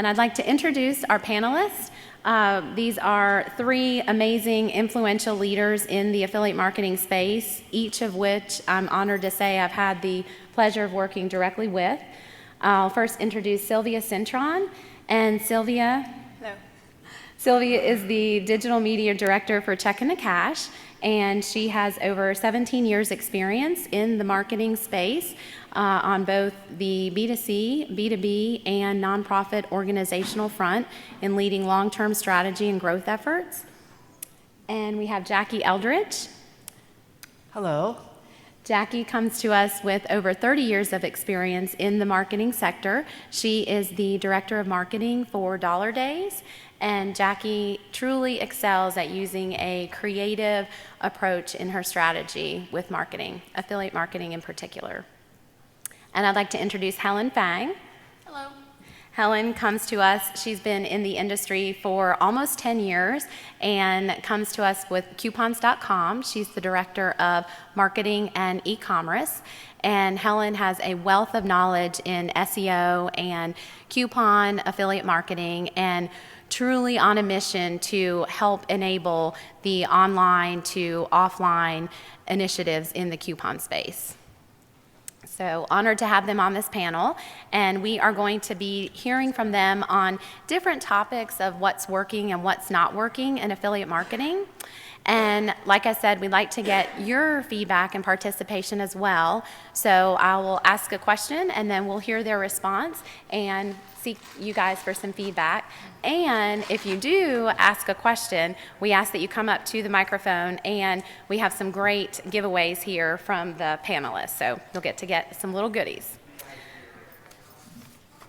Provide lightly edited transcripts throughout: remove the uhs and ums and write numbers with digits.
And I'd like to introduce our panelists. These are three amazing, influential leaders in the affiliate marketing space, each of which I'm honored to say I've had the pleasure of working directly with. I'll first introduce Sylvia Cintron. And Sylvia? Hello. Sylvia is the digital media director for CheckIntoCash, and she has over 17 years experience in the marketing space on both the B2C, B2B, and nonprofit organizational front in leading long-term strategy and growth efforts. And we have Jackie Eldridge. Hello. Jackie comes to us with over 30 years of experience in the marketing sector. She is the director of marketing for DollarDays, and Jackie truly excels at using a creative approach in her strategy with marketing, affiliate marketing in particular. And I'd like to introduce Helen Fang. Hello. Helen comes to us, she's been in the industry for almost 10 years and comes to us with coupons.com. She's the director of marketing and e-commerce. And Helen has a wealth of knowledge in SEO and coupon affiliate marketing, and truly on a mission to help enable the online to offline initiatives in the coupon space. So honored to have them on this panel, and we are going to be hearing from them on different topics of what's working and what's not working in affiliate marketing. And like I said, we'd like to get your feedback and participation as well. So I will ask a question, and then we'll hear their response and seek you guys for some feedback. And if you do ask a question, we ask that you come up to the microphone, and we have some great giveaways here from the panelists. So you'll get to get some little goodies.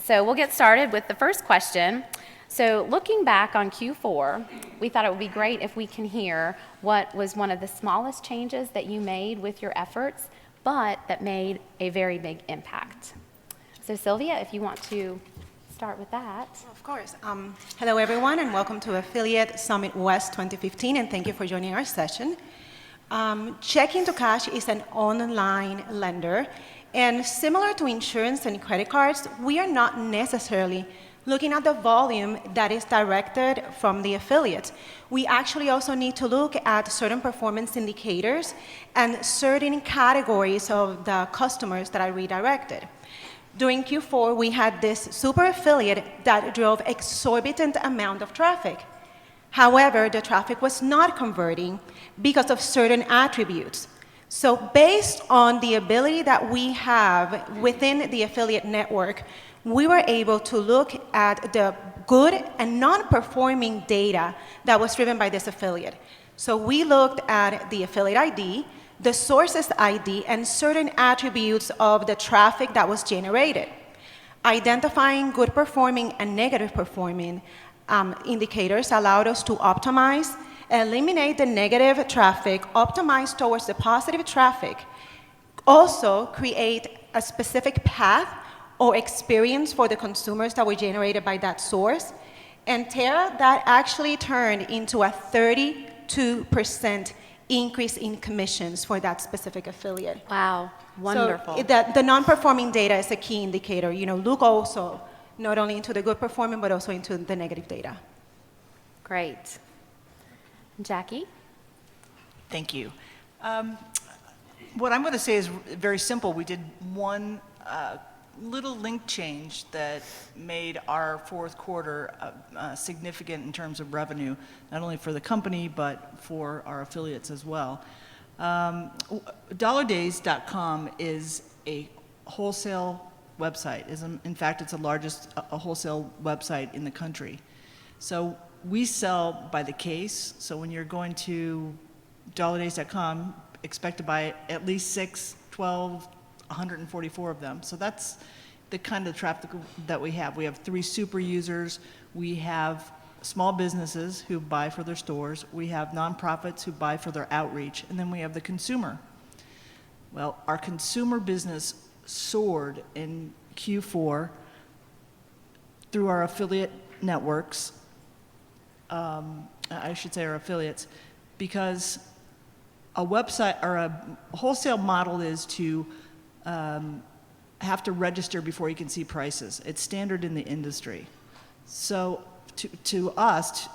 So we'll get started with the first question. So looking back on Q4, we thought it would be great if we can hear what was one of the smallest changes that you made with your efforts, but that made a very big impact. So Sylvia, if you want to start with that. Well, of course. Hello, everyone, and welcome to Affiliate Summit West 2015, and thank you for joining our session. CheckIntoCash is an online lender, and similar to insurance and credit cards, we are not necessarily looking at the volume that is directed from the affiliate. We actually also need to look at certain performance indicators and certain categories of the customers that are redirected. During Q4, we had this super affiliate that drove exorbitant amount of traffic. However, the traffic was not converting because of certain attributes. So based on the ability that we have within the affiliate network, we were able to look at the good and non-performing data that was driven by this affiliate. So we looked at the affiliate ID, the sources ID, and certain attributes of the traffic that was generated. Identifying good performing and negative performing indicators allowed us to optimize, eliminate the negative traffic, optimize towards the positive traffic, also create a specific path or experience for the consumers that were generated by that source. And Tara, that actually turned into a 32% increase in commissions for that specific affiliate. Wow, wonderful. So the non-performing data is a key indicator. You know, look also not only into the good performing, but also into the negative data. Great. Jackie? Thank you. What I'm going to say is very simple. We did one little link change that made our fourth quarter significant in terms of revenue, not only for the company, but for our affiliates as well. DollarDays.com is a wholesale website. In fact, it's the largest wholesale website in the country. So we sell by the case. So when you're going to DollarDays.com, expect to buy at least 6, 12, 144 of them. So that's the kind of traffic that we have. We have 3 super users. We have small businesses who buy for their stores. We have nonprofits who buy for their outreach. And then we have the consumer. Well, our consumer business soared in Q4 through our affiliate networks, I should say our affiliates, because a website or a wholesale model is to have to register before you can see prices. It's standard in the industry. So to us,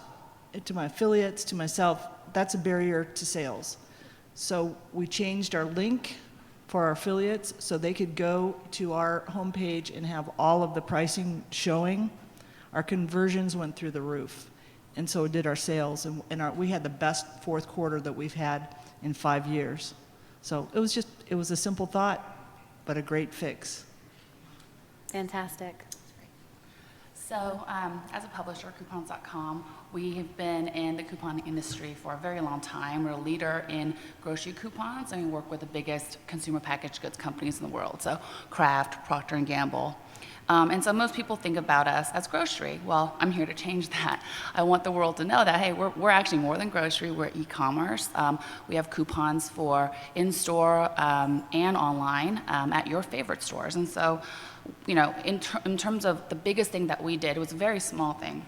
to my affiliates, to myself, that's a barrier to sales. So we changed our link for our affiliates so they could go to our homepage and have all of the pricing showing. Our conversions went through the roof, and so did our sales. And we had the best fourth quarter that we've had in 5 years. So it was a simple thought, but a great fix. Fantastic. So, as a publisher, Coupons.com, we have been in the coupon industry for a very long time. We're a leader in grocery coupons, and we work with the biggest consumer packaged goods companies in the world, so Kraft, Procter & Gamble. And so most people think about us as grocery. Well, I'm here to change that. I want the world to know that, hey, we're actually more than grocery, we're e-commerce. We have coupons for in-store and online at your favorite stores. And so, you know, in terms of the biggest thing that we did, it was a very small thing.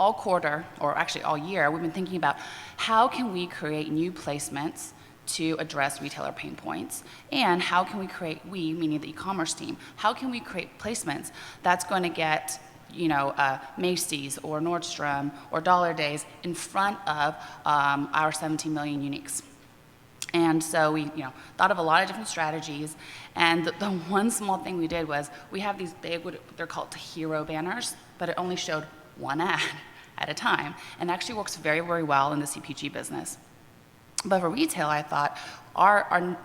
All quarter, or actually all year, we've been thinking about how can we create new placements to address retailer pain points, and how can we create, meaning the e-commerce team, how can we create placements that's going to get, you know, Macy's or Nordstrom or DollarDays in front of our 17 million uniques. And so we, you know, thought of a lot of different strategies, and the one small thing we did was we have these big, they're called hero banners, but it only showed one ad at a time, and actually works very, very well in the CPG business. But for retail, I thought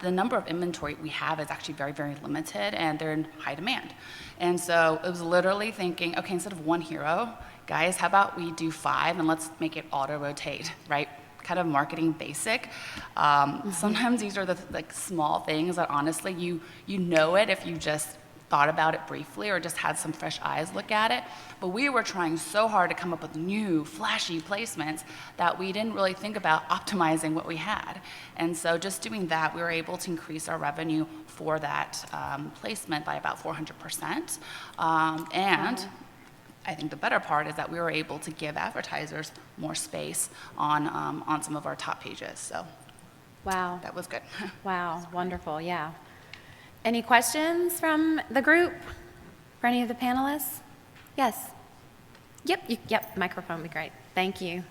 the number of inventory we have is actually very, very limited, and they're in high demand. And so it was literally thinking, okay, instead of one hero, guys, how about we do 5 and let's make it auto-rotate, right? Kind of marketing basic. Sometimes these are the like small things that honestly you know it if you just thought about it briefly or just had some fresh eyes look at it. But we were trying so hard to come up with new, flashy placements that we didn't really think about optimizing what we had. And so just doing that, we were able to increase our revenue for that placement by about 400%. And I think the better part is that we were able to give advertisers more space on some of our top pages. So Wow. that was good. Wow, wonderful, yeah. Any questions from the group for any of the panelists? Yes. Yep, microphone would be great. Thank you.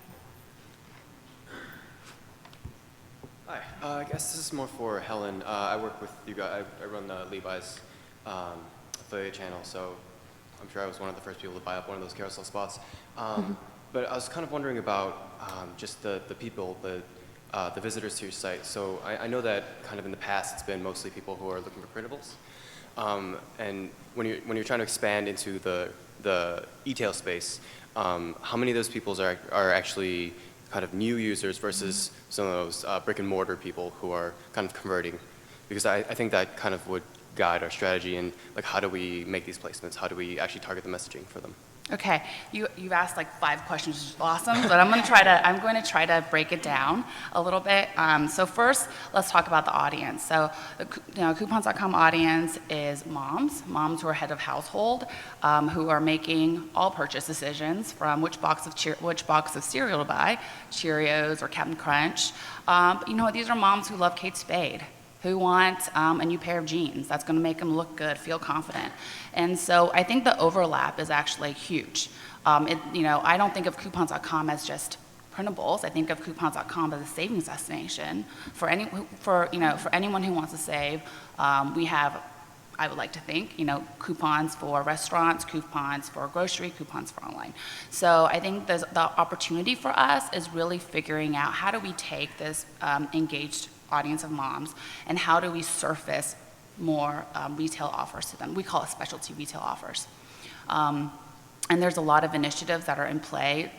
Hi, I guess this is more for Helen. I work with you guys. I run the Levi's affiliate channel, so I'm sure I was one of the first people to buy up one of those carousel spots. But I was kind of wondering about just the people, the visitors to your site. So I know that kind of in the past it's been mostly people who are looking for printables. And when you're trying to expand into the e-tail space, how many of those people are actually kind of new users versus some of those brick and mortar people who are kind of converting? Because I think that kind of would guide our strategy in like how do we make these placements? How do we actually target the messaging for them? Okay, you've asked like 5 questions, which is awesome, but I'm going to try to break it down a little bit. So first, let's talk about the audience. So, Coupons.com audience is moms who are head of household, who are making all purchase decisions from which box of cereal to buy, Cheerios or Captain Crunch. These are moms who love Kate Spade, who want a new pair of jeans that's going to make them look good, feel confident. And so I think the overlap is actually huge. I don't think of Coupons.com as just printables. I think of Coupons.com as a savings destination for anyone who wants to save. We have, I would like to think, coupons for restaurants, coupons for grocery, coupons for online. So I think the opportunity for us is really figuring out how do we take this engaged audience of moms and how do we surface more retail offers to them. We call it specialty retail offers. And there's a lot of initiatives that are in play.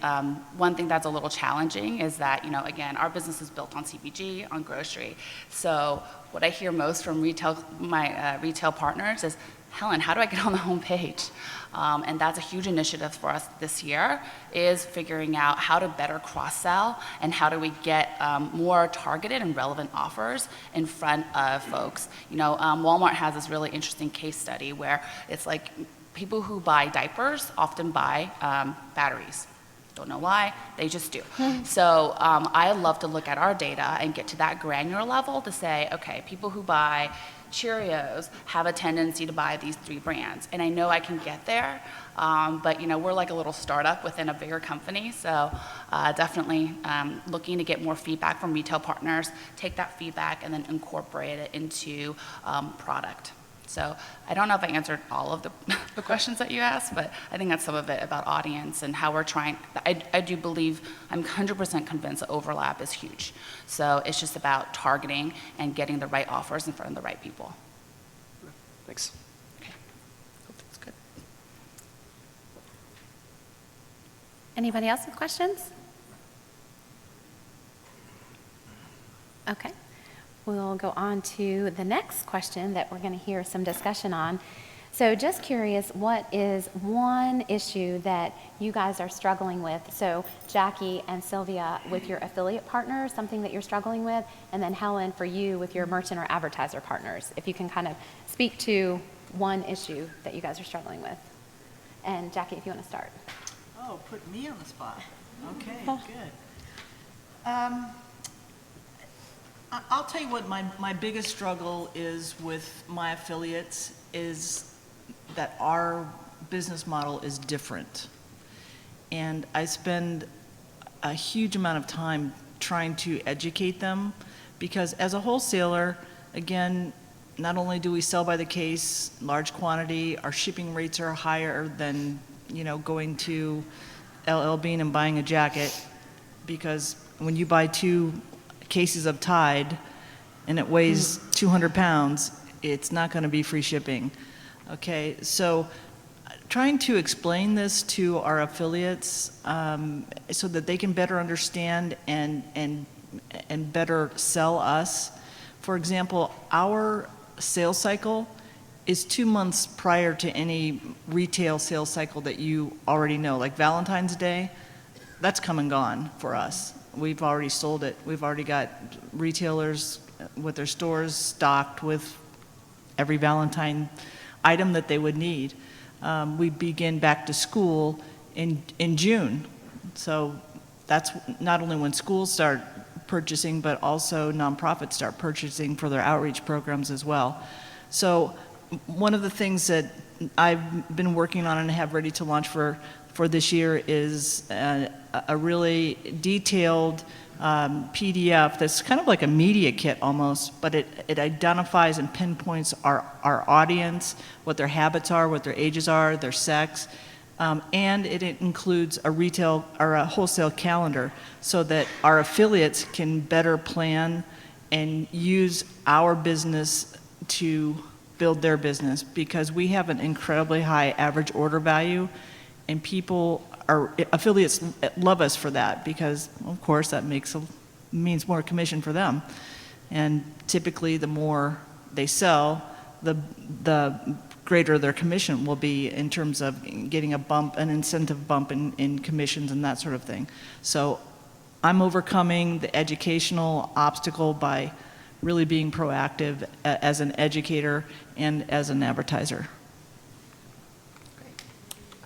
One thing that's a little challenging is that, again, our business is built on CPG, on grocery. So what I hear most from my retail partners is, Helen, how do I get on the homepage? And that's a huge initiative for us this year, is figuring out how to better cross-sell and how do we get more targeted and relevant offers in front of folks. Walmart has this really interesting case study where it's like people who buy diapers often buy batteries. Don't know why, they just do. So I love to look at our data and get to that granular level to say, okay, people who buy Cheerios have a tendency to buy these 3 brands, and I know I can get there, but we're like a little startup within a bigger company, so definitely looking to get more feedback from retail partners, take that feedback and then incorporate it into product. So I don't know if I answered all of the questions that you asked, but I think that's some of it about audience and how we're trying. I do believe, I'm 100% convinced that overlap is huge. So it's just about targeting and getting the right offers in front of the right people. Thanks. Okay, hope that's good. Anybody else with questions? Okay. We'll go on to the next question that we're going to hear some discussion on. So just curious, what is one issue that you guys are struggling with? So Jackie and Sylvia, with your affiliate partners, something that you're struggling with, and then Helen, for you, with your merchant or advertiser partners. If you can kind of speak to one issue that you guys are struggling with. And Jackie, if you want to start. Oh, put me on the spot. Okay, good. I'll tell you what my biggest struggle is with my affiliates is that our business model is different. And I spend a huge amount of time trying to educate them because as a wholesaler, again, not only do we sell by the case, large quantity, our shipping rates are higher than, going to LL Bean and buying a jacket, because when you buy 2 cases of Tide and it weighs 200 pounds, it's not going to be free shipping. Okay, so trying to explain this to our affiliates so that they can better understand and better sell us. For example, our sales cycle is 2 months prior to any retail sales cycle that you already know, like Valentine's Day. That's come and gone for us. We've already sold it. We've already got retailers with their stores stocked with every Valentine item that they would need. We begin back to school in June. So that's not only when schools start purchasing, but also nonprofits start purchasing for their outreach programs as well. So one of the things that I've been working on and have ready to launch for this year is a really detailed PDF that's kind of like a media kit almost, but it identifies and pinpoints our audience, what their habits are, what their ages are, their sex, and it includes a retail or a wholesale calendar so that our affiliates can better plan and use our business to build their business, because we have an incredibly high average order value, and affiliates love us for that, because of course that means more commission for them. And typically the more they sell, the greater their commission will be in terms of getting an incentive bump in commissions and that sort of thing. So I'm overcoming the educational obstacle by really being proactive as an educator and as an advertiser.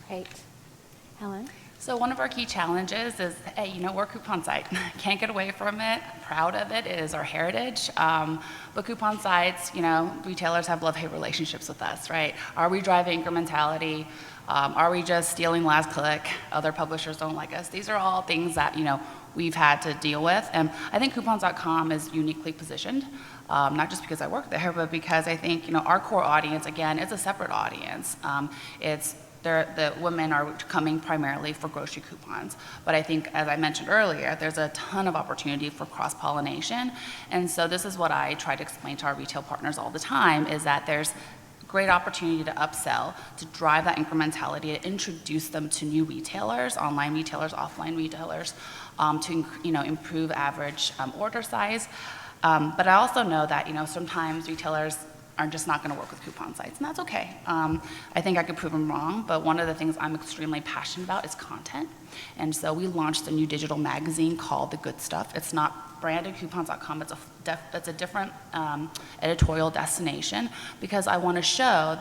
Great. Helen? So one of our key challenges is, hey, we're a coupon site. Can't get away from it. Proud of it. It is our heritage. But coupon sites, retailers have love-hate relationships with us, right? Are we driving incrementality? Are we just stealing last click? Other publishers don't like us. These are all things that, we've had to deal with. And I think coupons.com is uniquely positioned, not just because I work there, but because I think, our core audience, again, is a separate audience. The women are coming primarily for grocery coupons. But I think, as I mentioned earlier, there's a ton of opportunity for cross-pollination. And so this is what I try to explain to our retail partners all the time, is that there's great opportunity to upsell, to drive that incrementality, to introduce them to new retailers, online retailers, offline retailers, to improve average order size. But I also know that sometimes retailers are just not going to work with coupon sites, and that's okay. I think I could prove them wrong, but one of the things I'm extremely passionate about is content. And so we launched a new digital magazine called The Good Stuff. It's not branded coupons.com, it's a different editorial destination, because I want to show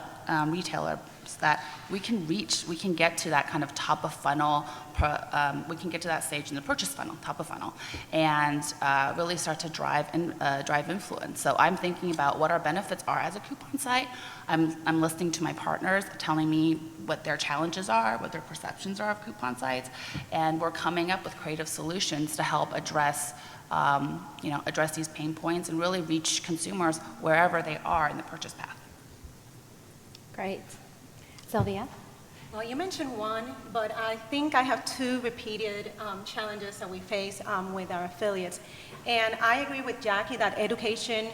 retailers that we can reach, we can get to that kind of top of funnel, we can get to that stage in the purchase funnel, top of funnel, and really start to drive influence. So I'm thinking about what our benefits are as a coupon site. I'm listening to my partners telling me what their challenges are, what their perceptions are of coupon sites, and we're coming up with creative solutions to help address address these pain points and really reach consumers wherever they are in the purchase path. Great. Sylvia? Well, you mentioned one, but I think I have two repeated challenges that we face with our affiliates. And I agree with Jackie that education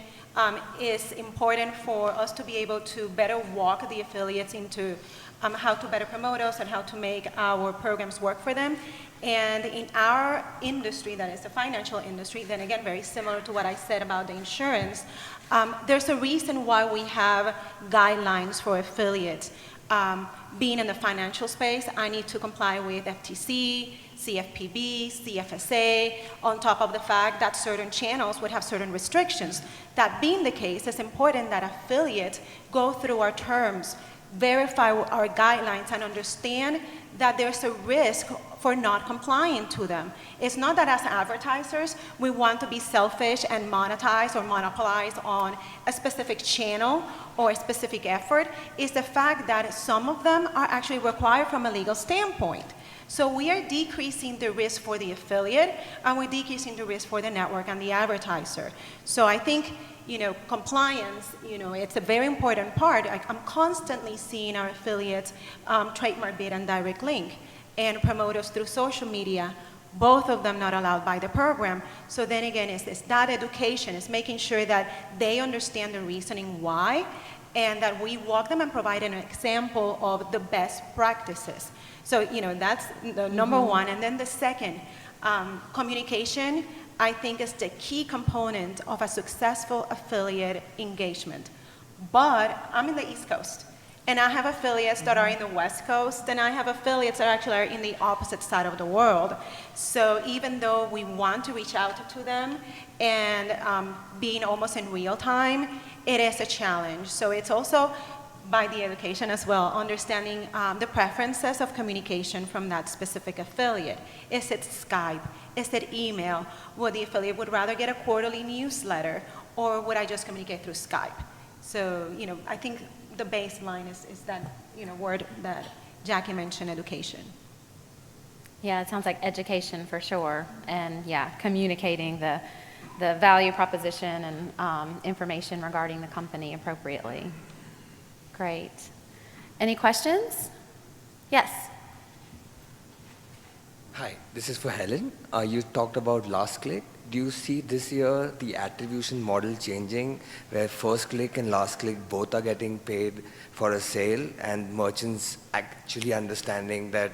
is important for us to be able to better walk the affiliates into how to better promote us and how to make our programs work for them. And in our industry, that is the financial industry, then again, very similar to what I said about the insurance, there's a reason why we have guidelines for affiliates. Being in the financial space, I need to comply with FTC, CFPB, CFSA, on top of the fact that certain channels would have certain restrictions. That being the case, it's important that affiliates go through our terms, verify our guidelines, and understand that there's a risk for not complying to them. It's not that as advertisers, we want to be selfish and monetize or monopolize on a specific channel or a specific effort. It's the fact that some of them are actually required from a legal standpoint. So we are decreasing the risk for the affiliate, and we're decreasing the risk for the network and the advertiser. So I think, compliance, it's a very important part. I'm constantly seeing our affiliates trademark bid and direct link and promote us through social media, both of them not allowed by the program. So then again, it's that education, it's making sure that they understand the reasoning why, and that we walk them and provide an example of the best practices. So, that's the number one. And then the second, communication, I think, is the key component of a successful affiliate engagement. But I'm in the East Coast, and I have affiliates that are in the West Coast, and I have affiliates that actually are in the opposite side of the world. So even though we want to reach out to them and being almost in real time, it is a challenge. So it's also by the education as well, understanding the preferences of communication from that specific affiliate. Is it Skype? Is it email? Would the affiliate would rather get a quarterly newsletter, or would I just communicate through Skype? So, I think the baseline is that, word that Jackie mentioned, education. Yeah, it sounds like education for sure. And yeah, communicating the value proposition and information regarding the company appropriately. Great. Any questions? Yes. Hi, this is for Helen. You talked about last click. Do you see this year the attribution model changing, where first click and last click both are getting paid for a sale, and merchants actually understanding that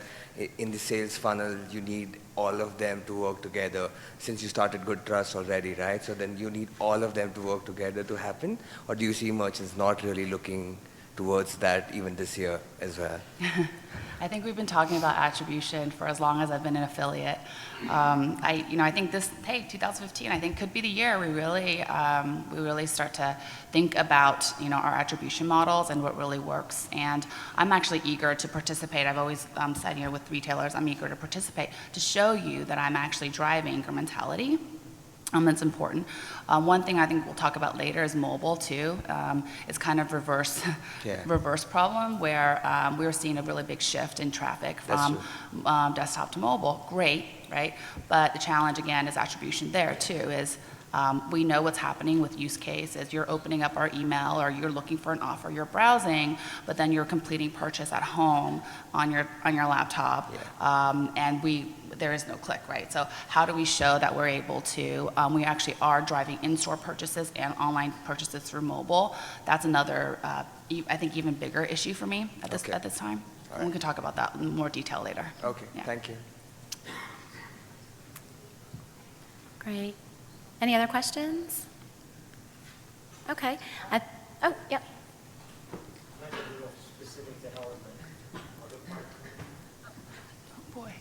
in the sales funnel you need all of them to work together, since you started Good Trust already, right? So then you need all of them to work together to happen? Or do you see merchants not really looking towards that even this year as well? I think we've been talking about attribution for as long as I've been an affiliate. I think 2015, I think could be the year we really start to think about, our attribution models and what really works. And I'm actually eager to participate. I've always said, with retailers, I'm eager to participate to show you that I'm actually driving incrementality. That's important. One thing I think we'll talk about later is mobile too. It's kind of reverse problem where we're seeing a really big shift in traffic from desktop to mobile. Great, right? But the challenge again is attribution there too. Is we know what's happening with use cases. You're opening up our email, or you're looking for an offer, you're browsing, but then you're completing purchase at home on your laptop, and there is no click, right? So how do we show that we're able to, we actually are driving in-store purchases and online purchases through mobile? That's another, I think, even bigger issue for me at this time. All right. We can talk about that in more detail later. Okay, Yeah. thank you. Great. Any other questions? Okay. Yep. Boy.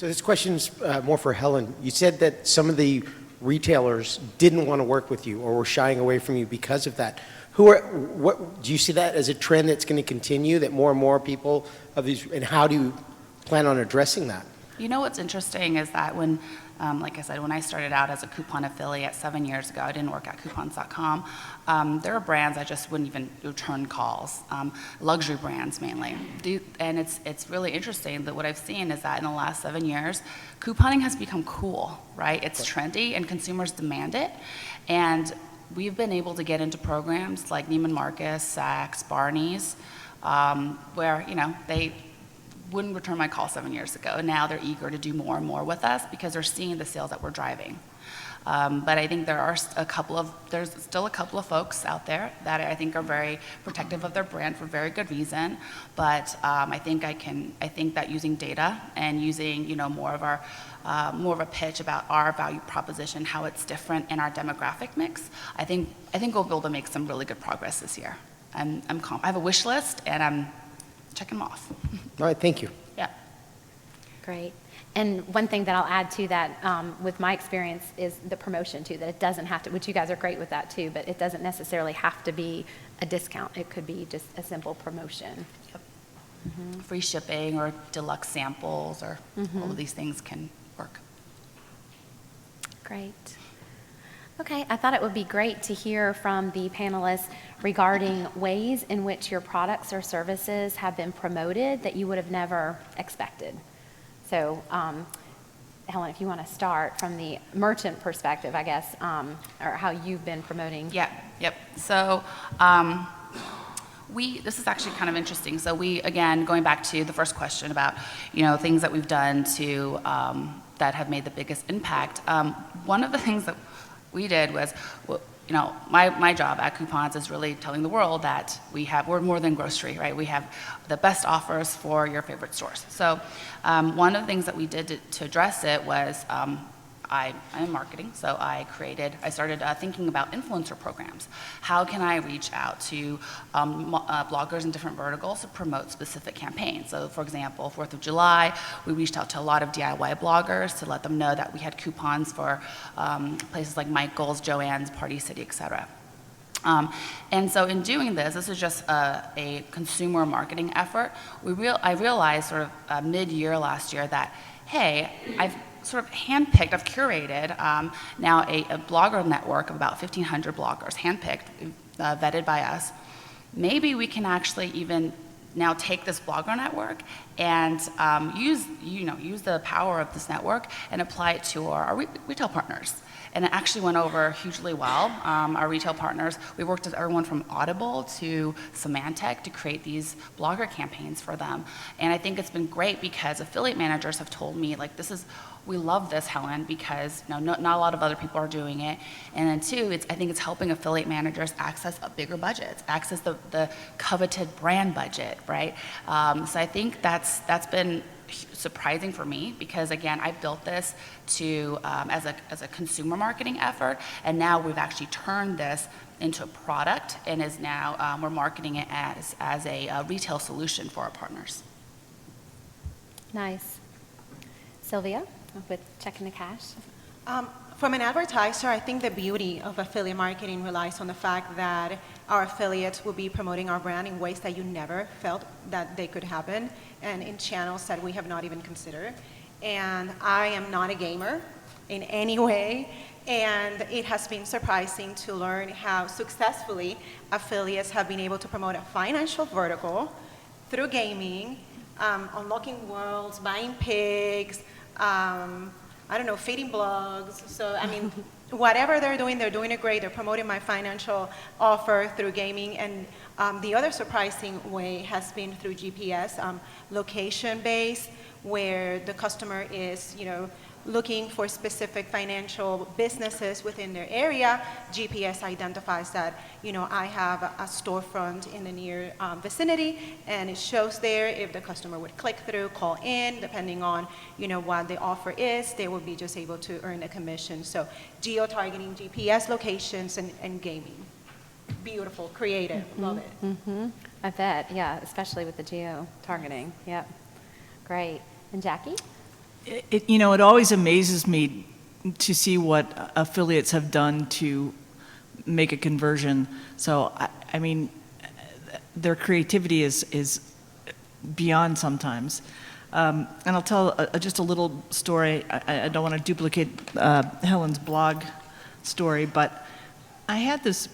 So this question's more for Helen. You said that some of the retailers didn't want to work with you or were shying away from you because of that. What do you see that as a trend that's going to continue, that more and more people of these, and how do you plan on addressing that? You know what's interesting is that when, like I said, when I started out as a coupon affiliate 7 years ago, I didn't work at coupons.com. There are brands I just wouldn't even return calls, luxury brands mainly. And it's really interesting that what I've seen is that in the last 7 years, couponing has become cool, right? It's trendy and consumers demand it. And we've been able to get into programs like Neiman Marcus, Saks, Barney's, where, you know, they wouldn't return my call 7 years ago. Now they're eager to do more and more with us because they're seeing the sales that we're driving. But I think there's still a couple of folks out there that I think are very protective of their brand for very good reason. But I think that using data and using, you know, more of a pitch about our value proposition, how it's different in our demographic mix, I think we'll be able to make some really good progress this year. I have a wish list and I'm checking them off. All right, thank you. Yeah. Great. And one thing that I'll add to that with my experience is the promotion too, that it doesn't have to, which you guys are great with that too, but it doesn't necessarily have to be a discount. It could be just a simple promotion. Yep. Mm-hmm. Free shipping or deluxe samples or all of these things can work. Great. Okay, I thought it would be great to hear from the panelists regarding ways in which your products or services have been promoted that you would have never expected. So, Helen, if you want to start from the merchant perspective, I guess, or how you've been promoting. Yeah, yep. So, this is actually kind of interesting. So again, going back to the first question about, you know, things that we've done to, that have made the biggest impact. One of the things that we did was, you know, my job at Coupons is really telling the world that we're more than grocery, right? We have the best offers for your favorite stores. So one of the things that we did to address it was, I'm in marketing, so I started thinking about influencer programs. How can I reach out to bloggers in different verticals to promote specific campaigns? So for example, 4th of July, we reached out to a lot of DIY bloggers to let them know that we had coupons for places like Michael's, Joann's, Party City, etc. And so in doing this is just a consumer marketing effort. I realized sort of mid-year last year that, hey, I've sort of handpicked, I've curated now a blogger network of about 1,500 bloggers, handpicked, vetted by us. Maybe we can actually even now take this blogger network and use the power of this network and apply it to our retail partners. And it actually went over hugely well. Our retail partners, we worked with everyone from Audible to Symantec to create these blogger campaigns for them. And I think it's been great because affiliate managers have told me, like, we love this, Helen, because not a lot of other people are doing it. And then two, I think it's helping affiliate managers access a bigger budget, access the coveted brand budget, right? So I think that's been surprising for me because, again, I built this to as a consumer marketing effort, and now we've actually turned this into a product and is now we're marketing it as a retail solution for our partners. Nice. Sylvia, with CheckIntoCash. From an advertiser, I think the beauty of affiliate marketing relies on the fact that our affiliates will be promoting our brand in ways that you never felt that they could happen, and in channels that we have not even considered. And I am not a gamer in any way, and it has been surprising to learn how successfully affiliates have been able to promote a financial vertical through gaming, unlocking worlds, buying pigs, I don't know, feeding blogs. So, I mean, whatever they're doing it great. They're promoting my financial offer through gaming. And the other surprising way has been through GPS, location-based, where the customer is, looking for specific financial businesses within their area. GPS identifies that, I have a storefront in the near vicinity, and it shows there. If the customer would click through, call in, depending on, what the offer is, they will be just able to earn a commission. So geo-targeting GPS locations and gaming. Beautiful, creative, love it. Mm-hmm. I bet, yeah, especially with the geo-targeting. Yep, great. And Jackie? It always amazes me to see what affiliates have done to make a conversion. So, I mean, their creativity is beyond sometimes. And I'll tell just a little story. I don't want to duplicate Helen's blog story, but I had this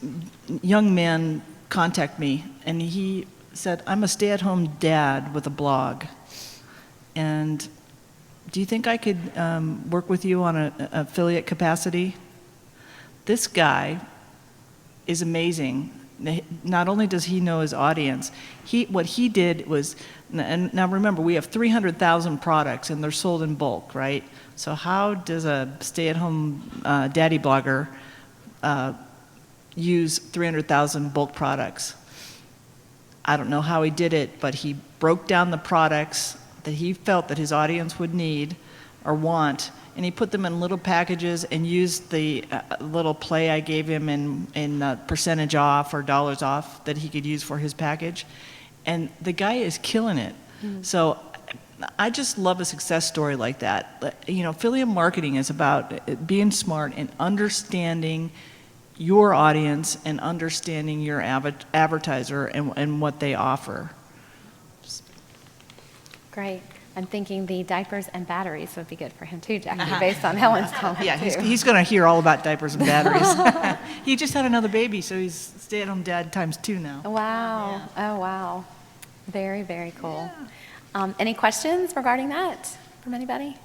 young man contact me, and he said, "I'm a stay-at-home dad with a blog, and do you think I could work with you on an affiliate capacity?" This guy is amazing. Not only does he know his audience, what he did was, and now remember, we have 300,000 products and they're sold in bulk, right? So how does a stay-at-home daddy blogger use 300,000 bulk products? I don't know how he did it, but he broke down the products that he felt that his audience would need or want, and he put them in little packages and used the little play I gave him in percentage off or dollars off that he could use for his package. And the guy is killing it. So I just love a success story like that. Affiliate marketing is about being smart and understanding your audience and understanding your advertiser and what they offer. Great. I'm thinking the diapers and batteries would be good for him too, Jackie, based on Helen's comment Yeah, too. he's going to hear all about diapers and batteries. He just had another baby, so he's stay-at-home dad ×2 now. Wow. Yeah. Oh, wow. Very, very cool. Any questions regarding that from anybody?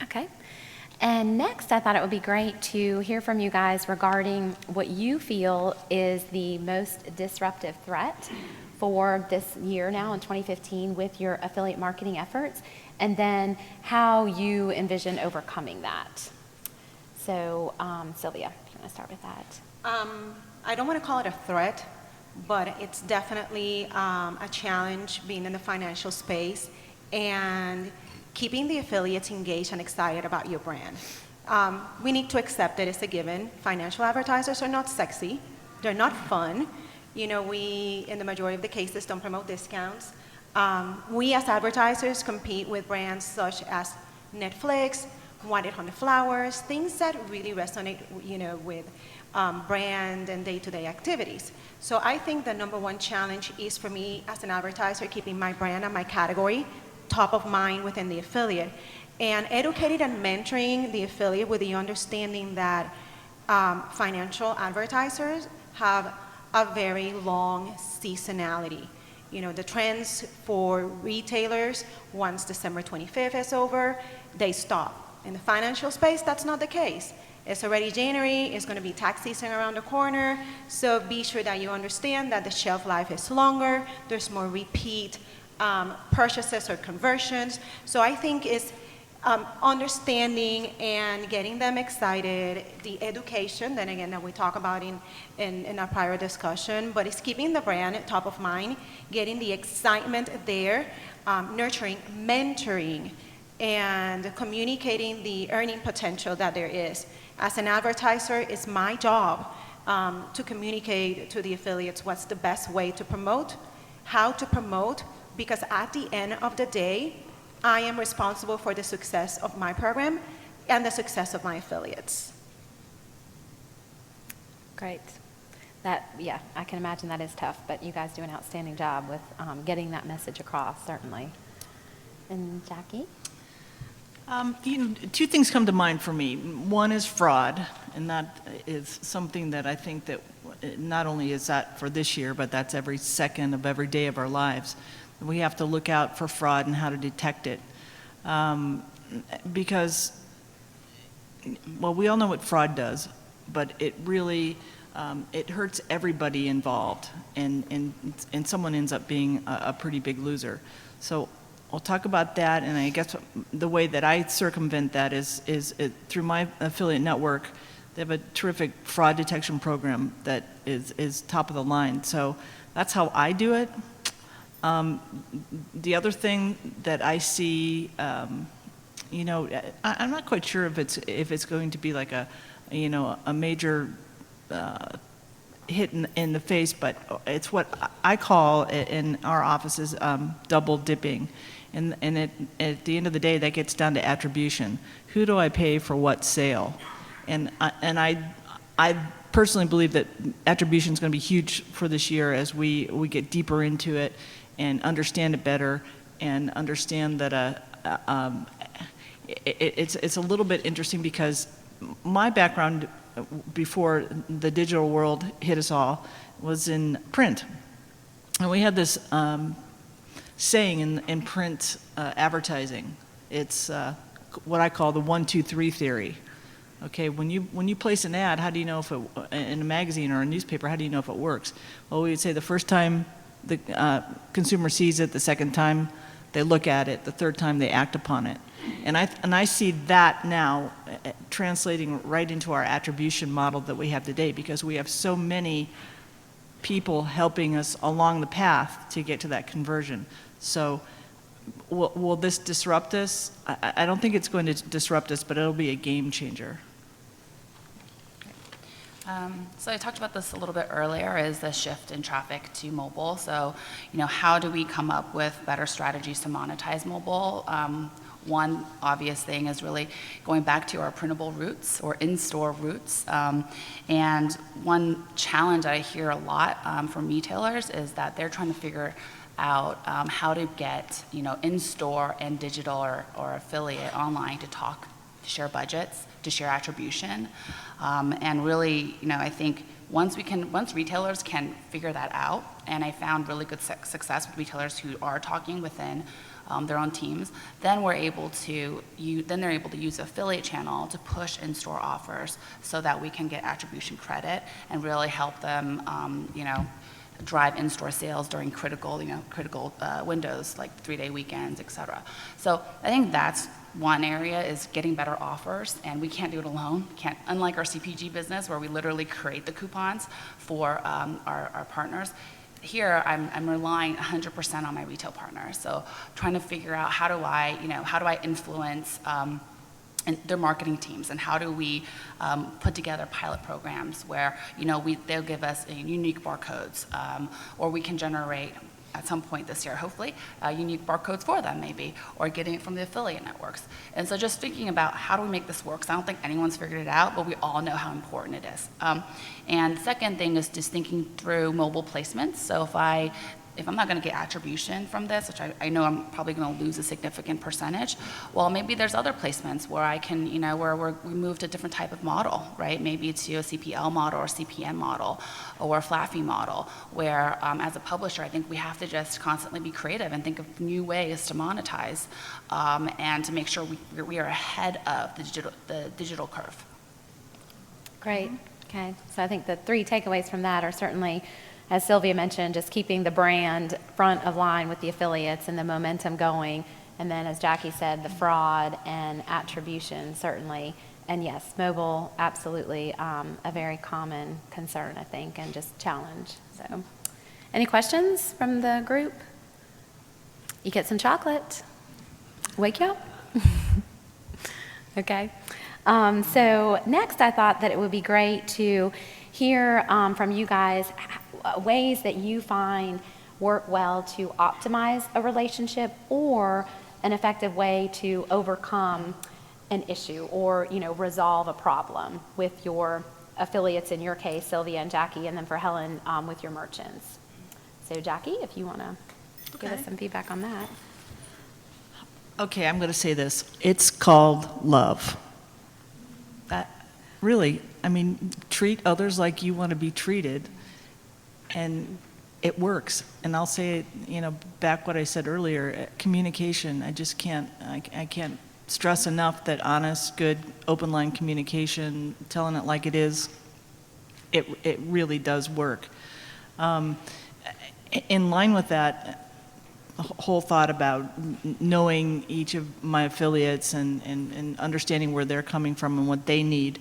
Okay. And next, I thought it would be great to hear from you guys regarding what you feel is the most disruptive threat for this year now in 2015 with your affiliate marketing efforts, and then how you envision overcoming that. So, Sylvia, if you want to start with that. I don't want to call it a threat, but it's definitely a challenge being in the financial space and keeping the affiliates engaged and excited about your brand. We need to accept that it's a given. Financial advertisers are not sexy. They're not fun. We, in the majority of the cases, don't promote discounts. We, as advertisers, compete with brands such as Netflix, 1-800-Flowers, things that really resonate, with brand and day-to-day activities. So I think the number one challenge is for me as an advertiser, keeping my brand and my category top of mind within the affiliate, and educating and mentoring the affiliate with the understanding that financial advertisers have a very long seasonality. The trends for retailers, once December 25th is over, they stop. In the financial space, that's not the case. It's already January, it's going to be tax season around the corner, so be sure that you understand that the shelf life is longer, there's more repeat purchases or conversions. So I think it's understanding and getting them excited, the education, then again, that we talk about in our prior discussion, but it's keeping the brand top of mind, getting the excitement there, nurturing, mentoring, and communicating the earning potential that there is. As an advertiser, it's my job to communicate to the affiliates what's the best way to promote, how to promote, because at the end of the day, I am responsible for the success of my program and the success of my affiliates. Great. Yeah, I can imagine that is tough, but you guys do an outstanding job with getting that message across, certainly. And Jackie? Two things come to mind for me. One is fraud, and that is something that I think that not only is that for this year, but that's every second of every day of our lives. We have to look out for fraud and how to detect it. Because, well, we all know what fraud does, but it really, it hurts everybody involved, and someone ends up being a pretty big loser. So I'll talk about that, and I guess the way that I circumvent that is through my affiliate network. They have a terrific fraud detection program that is top of the line. So that's how I do it. The other thing that I see, I'm not quite sure if it's going to be like a major hit in the face, but it's what I call in our offices double dipping. And at the end of the day, that gets down to attribution. Who do I pay for what sale? And I personally believe that attribution is going to be huge for this year as we get deeper into it and understand it better and understand that it's a little bit interesting because my background before the digital world hit us all was in print. And we had this saying in print advertising. It's what I call the 1, 2, 3 theory. Okay, when you place an ad, how do you know if it, in a magazine or a newspaper, how do you know if it works? Well, we would say the first time the consumer sees it, the second time they look at it, the third time they act upon it. And I see that now translating right into our attribution model that we have today, because we have so many people helping us along the path to get to that conversion. So will this disrupt us? I don't think it's going to disrupt us, but it'll be a game changer. So I talked about this a little bit earlier, is the shift in traffic to mobile. So, how do we come up with better strategies to monetize mobile? One obvious thing is really going back to our printable roots or in-store roots. And one challenge I hear a lot from retailers is that they're trying to figure out how to get in-store and digital or affiliate online to talk, to share budgets, to share attribution. And really, I think once retailers can figure that out, and I found really good success with retailers who are talking within their own teams, then they're able to use affiliate channel to push in-store offers so that we can get attribution credit and really help them, drive in-store sales during critical windows like 3-day weekends, et cetera. So I think that's one area, is getting better offers, and we can't do it alone. Unlike our CPG business where we literally create the coupons for our partners. Here, I'm relying 100% on my retail partners. So trying to figure out how do I influence and their marketing teams, and how do we put together pilot programs where they'll give us unique barcodes, or we can generate at some point this year, hopefully, unique barcodes for them maybe, or getting it from the affiliate networks. And so just thinking about how do we make this work, because I don't think anyone's figured it out, but we all know how important it is. And the second thing is just thinking through mobile placements. So if I'm not going to get attribution from this, which I know I'm probably going to lose a significant percentage, well, maybe there's other placements where I can, where we move to a different type of model, right? Maybe to a CPL model or CPN model or a flat fee model, where as a publisher, I think we have to just constantly be creative and think of new ways to monetize and to make sure we are ahead of the digital curve. Great. Okay. So I think the 3 takeaways from that are certainly, as Sylvia mentioned, just keeping the brand front of line with the affiliates and the momentum going. And then, as Jackie said, the fraud and attribution, certainly. And yes, mobile, absolutely a very common concern, I think, and just challenge. So, any questions from the group? You get some chocolate. Wake you up. Okay. So next, I thought that it would be great to hear from you guys ways that you find work well to optimize a relationship, or an effective way to overcome an issue or resolve a problem with your affiliates, in your case Sylvia and Jackie, and then for Helen with your merchants. So Jackie, if you want to give us some feedback on that. Okay, I'm going to say this. It's called love. Really, treat others like you want to be treated, and it works. And I'll say, back what I said earlier, communication. I just can't, I can't stress enough that honest, good, open line communication, telling it like it is, it really does work. In line with that whole thought about knowing each of my affiliates and understanding where they're coming from and what they need,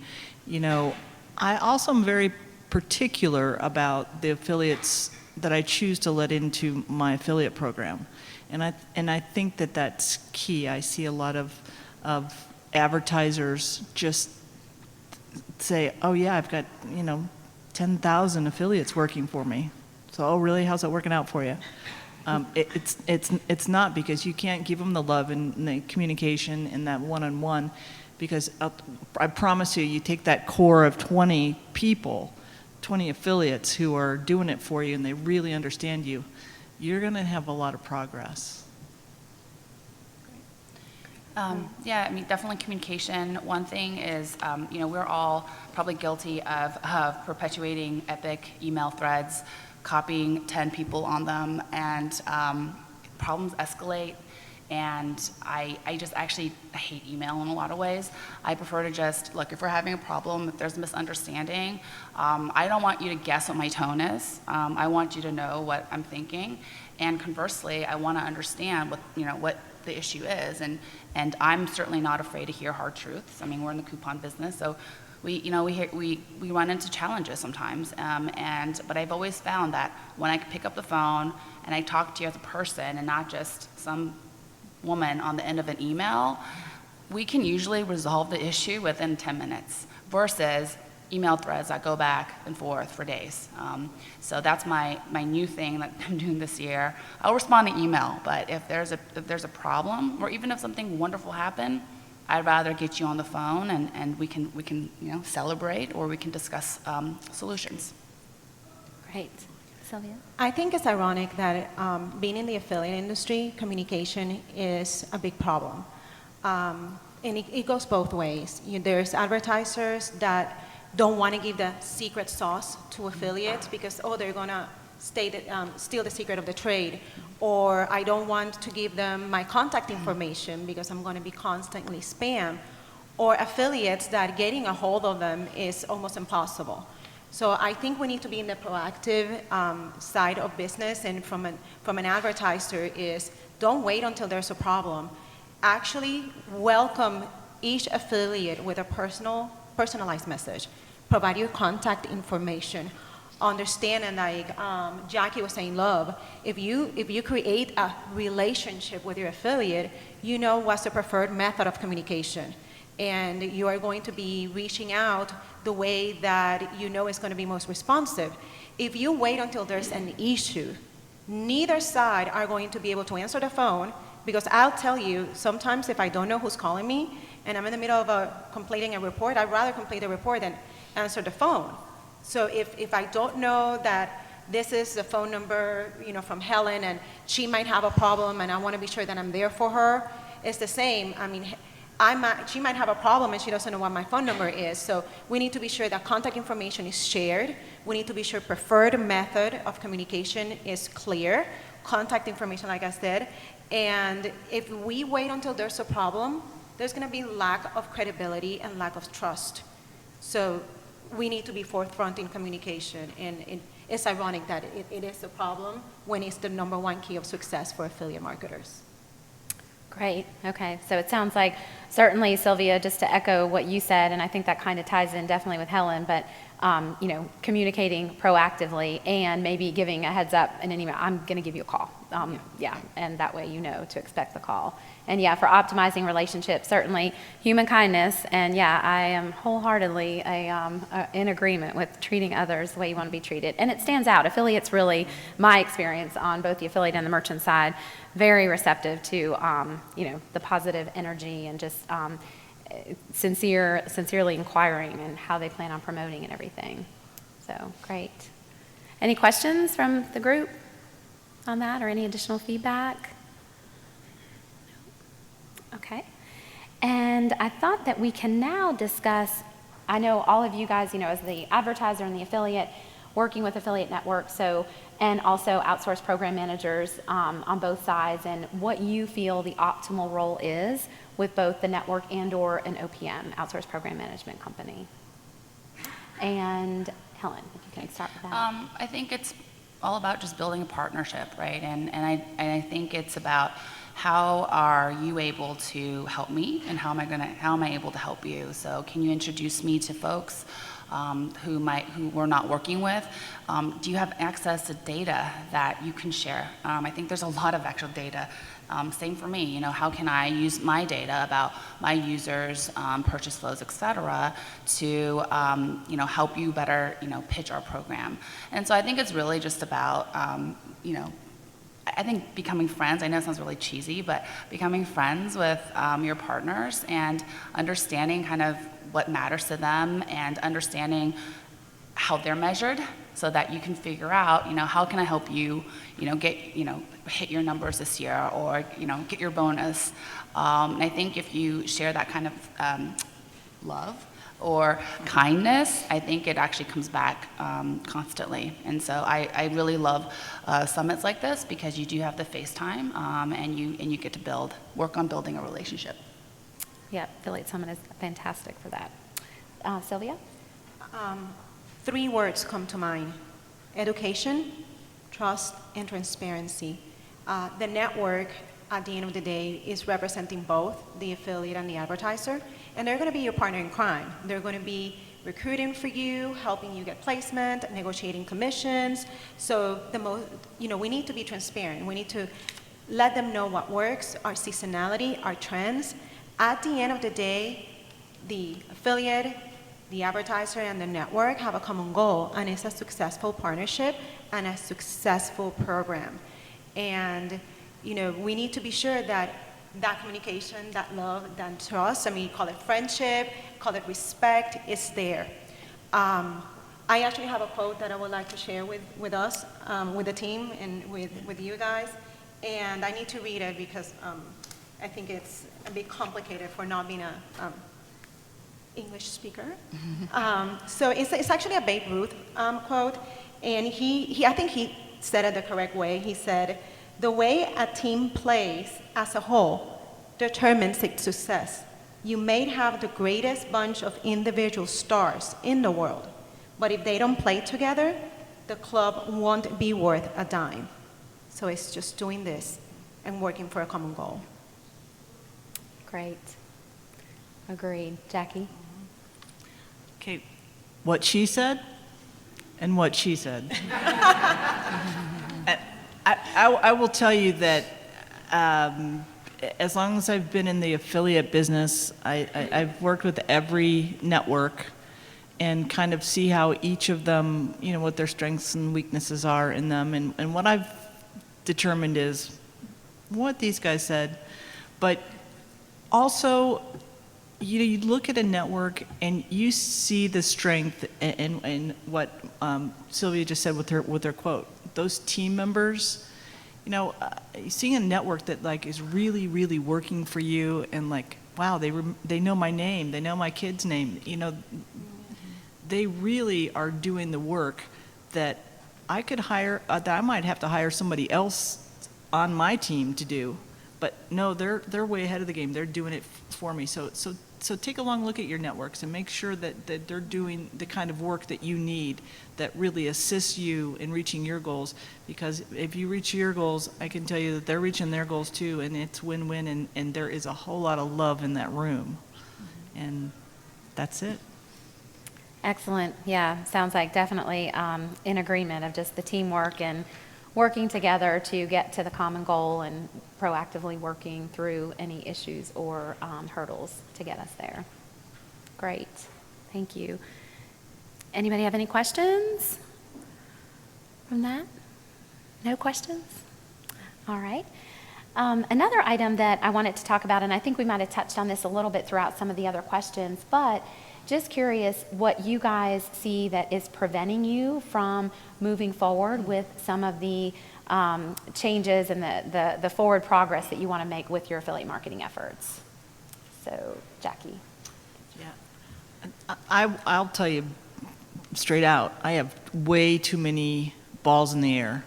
I also am very particular about the affiliates that I choose to let into my affiliate program. And I think that that's key. I see a lot of advertisers just say, oh yeah, I've got, 10,000 affiliates working for me. So, oh, really? How's that working out for you? It's not, because you can't give them the love and the communication and that one-on-one, because I promise you, you take that core of 20 people, 20 affiliates who are doing it for you and they really understand you, you're going to have a lot of progress. Yeah, I mean, definitely communication. One thing is, we're all probably guilty of perpetuating epic email threads, copying 10 people on them, and problems escalate. And I hate email in a lot of ways. I prefer to just, look, if we're having a problem, if there's a misunderstanding, I don't want you to guess what my tone is. I want you to know what I'm thinking. And conversely, I want to understand what the issue is. And I'm certainly not afraid to hear hard truths. I mean, we're in the coupon business, so we run into challenges sometimes. But I've always found that when I pick up the phone and I talk to you as a person and not just some woman on the end of an email, we can usually resolve the issue within 10 minutes versus email threads that go back and forth for days. So that's my new thing that I'm doing this year. I'll respond to email, but if there's a problem, or even if something wonderful happened, I'd rather get you on the phone and we can celebrate, or we can discuss solutions. Great. Sylvia? I think it's ironic that being in the affiliate industry, communication is a big problem. And it goes both ways. There's advertisers that don't want to give the secret sauce to affiliates because, they're going to steal the secret of the trade. Or I don't want to give them my contact information because I'm going to be constantly spam. Or affiliates that getting a hold of them is almost impossible. So I think we need to be in the proactive side of business, and from an advertiser is don't wait until there's a problem. Actually welcome each affiliate with a personalized message. Provide your contact information. Understand, and like Jackie was saying, love. If you create a relationship with your affiliate, you know what's the preferred method of communication. And you are going to be reaching out the way that you know is going to be most responsive. If you wait until there's an issue, neither side are going to be able to answer the phone, because I'll tell you, sometimes if I don't know who's calling me and I'm in the middle of completing a report, I'd rather complete the report than answer the phone. So if I don't know that this is the phone number, from Helen, and she might have a problem and I want to be sure that I'm there for her, it's the same. I mean, she might have a problem and she doesn't know what my phone number is. So we need to be sure that contact information is shared. We need to be sure preferred method of communication is clear. Contact information, like I said. And if we wait until there's a problem, there's going to be lack of credibility and lack of trust. So we need to be forefront in communication. And it's ironic that it is a problem when it's the #1 key of success for affiliate marketers. Great. Okay. So it sounds like, certainly, Sylvia, just to echo what you said, and I think that kind of ties in definitely with Helen, but communicating proactively and maybe giving a heads up in an email. I'm going to give you a call. And that way you know to expect the call. And for optimizing relationships, certainly human kindness. And I am wholeheartedly in agreement with treating others the way you want to be treated. And it stands out. Affiliates really, my experience on both the affiliate and the merchant side, very receptive to the positive energy and just sincerely inquiring and how they plan on promoting and everything. So great. Any questions from the group on that, or any additional feedback? Okay. And I thought that we can now discuss, I know all of you guys, as the advertiser and the affiliate, working with affiliate networks, and also outsourced program managers on both sides, and what you feel the optimal role is with both the network and/or an OPM, outsourced program management company. And Helen, if you can start with that. I think it's all about just building a partnership, right? And I think it's about how are you able to help me, and how am I able to help you? So can you introduce me to folks? who we're not working with, do you have access to data that you can share? I think there's a lot of actual data. Same for me, how can I use my data about my users, purchase flows, et cetera, to, help you better, pitch our program. And so I think it's really just about, I think becoming friends, I know it sounds really cheesy, but becoming friends with your partners and understanding kind of what matters to them and understanding how they're measured so that you can figure out, how can I help you, get, hit your numbers this year or, get your bonus. And I think if you share that kind of love or kindness, I think it actually comes back constantly. And so I really love summits like this because you do have the face time and you get to work on building a relationship. Yeah, Affiliate Summit is fantastic for that. Sylvia? 3 words come to mind: education, trust, and transparency. The network, at the end of the day, is representing both the affiliate and the advertiser, and they're going to be your partner in crime. They're going to be recruiting for you, helping you get placement, negotiating commissions. So we need to be transparent. We need to let them know what works, our seasonality, our trends. At the end of the day, the affiliate, the advertiser, and the network have a common goal, and it's a successful partnership and a successful program. And we need to be sure that communication, that love, that trust, call it friendship, call it respect, is there. I actually have a quote that I would like to share with us, with the team, and with you guys. And I need to read it because I think it's a bit complicated for not being a English speaker. So it's actually a Babe Ruth quote, and I think he said it the correct way. He said, "The way a team plays as a whole determines its success. You may have the greatest bunch of individual stars in the world, but if they don't play together, the club won't be worth a dime." So it's just doing this and working for a common goal. Great. Agreed. Jackie? Okay, what she said and what she said. I will tell you that as long as I've been in the affiliate business, I've worked with every network and kind of see how each of them, what their strengths and weaknesses are in them. And what I've determined is what these guys said, but also, you look at a network and you see the strength and what Sylvia just said with her quote. Those team members, seeing a network that is really, really working for you and wow, they know my name, they know my kid's name, they really are doing the work that I could hire, that I might have to hire somebody else on my team to do. But no, they're way ahead of the game. They're doing it for me. So take a long look at your networks and make sure that they're doing the kind of work that you need that really assists you in reaching your goals. Because if you reach your goals, I can tell you that they're reaching their goals too, and it's win-win, and there is a whole lot of love in that room. And that's it. Excellent. Yeah, sounds like definitely in agreement of just the teamwork and working together to get to the common goal and proactively working through any issues or hurdles to get us there. Great. Thank you. Anybody have any questions from that? No questions? All right. Another item that I wanted to talk about, and I think we might have touched on this a little bit throughout some of the other questions, but just curious what you guys see that is preventing you from moving forward with some of the changes and the forward progress that you want to make with your affiliate marketing efforts. So, Jackie. Yeah, I'll tell you straight out, I have way too many balls in the air.